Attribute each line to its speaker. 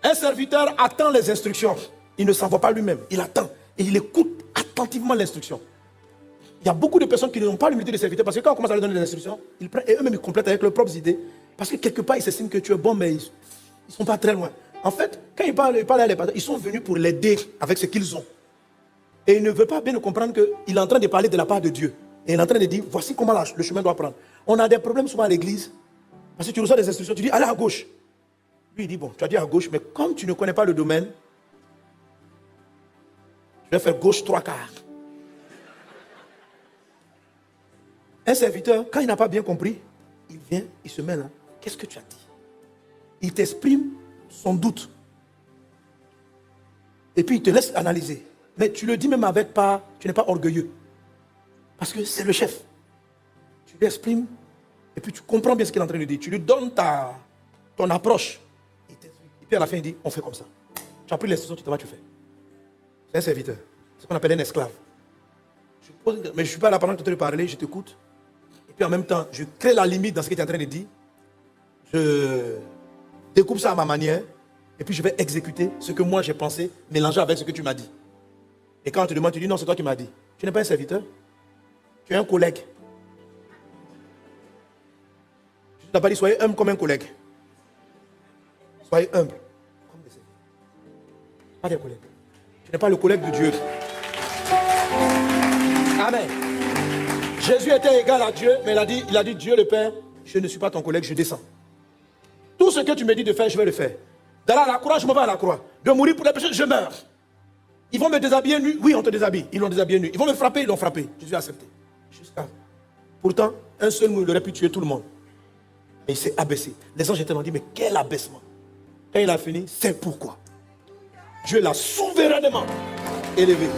Speaker 1: Un serviteur attend les instructions. Il ne s'envoie pas lui-même. Il attend. Et il écoute attentivement l'instruction. Il y a beaucoup de personnes qui n'ont pas l'humilité de serviteur parce que quand on commence à leur donner des instructions, ils prennent et eux-mêmes ils complètent avec leurs propres idées. Parce que quelque part, ils s'estiment que tu es bon, mais ils ne sont pas très loin. En fait, quand ils parlent à les pasteurs, ils sont venus pour l'aider avec ce qu'ils ont. Et ils ne veulent pas bien comprendre qu'il est en train de parler de la part de Dieu. Et il est en train de dire, voici comment le chemin doit prendre. On a des problèmes souvent à l'église. Parce que tu reçois des instructions, tu dis, allez à gauche. Lui, il dit, bon, tu as dit à gauche, mais comme tu ne connais pas le domaine, je vais faire gauche 3/4. Un serviteur, quand il n'a pas bien compris, il vient, il se met là. Qu'est-ce que tu as dit? Il t'exprime son doute. Et puis il te laisse analyser. Mais tu le dis même avec pas, tu n'es pas orgueilleux. Parce que c'est le chef. Tu lui exprimes, et puis tu comprends bien ce qu'il est en train de dire. Tu lui donnes ton approche. Et puis à la fin, il dit, on fait comme ça. Tu as pris l'instruction, tu te vas, tu fais. C'est un serviteur. C'est ce qu'on appelle un esclave. Mais je ne suis pas là pendant que tu te parles, je t'écoute. Et puis en même temps, je crée la limite dans ce que tu es en train de dire. Je découpe ça à ma manière. Et puis je vais exécuter ce que moi j'ai pensé, mélanger avec ce que tu m'as dit. Et quand on te demande, tu dis non, c'est toi qui m'as dit. Tu n'es pas un serviteur. Tu es un collègue. Je ne t'ai pas dit soyez humble comme un collègue. Soyez humble comme des serviteurs. Pas des collègues. Tu n'es pas le collègue de Dieu. Amen. Jésus était égal à Dieu, mais il a dit Dieu le Père, je ne suis pas ton collègue, je descends. Tout ce que tu me dis de faire, je vais le faire. D'aller à la croix, je me vais à la croix. De mourir pour les péchés, je meurs. Ils vont me déshabiller nu. Oui, on te déshabille. Ils l'ont déshabillé nu. Ils vont me frapper, ils l'ont frappé. Je suis accepté. Pourtant, un seul mot, il aurait pu tuer tout le monde. Mais il s'est abaissé. Les anges étaient dit, mais quel abaissement. Quand il a fini, c'est pourquoi Dieu l'a souverainement élevé.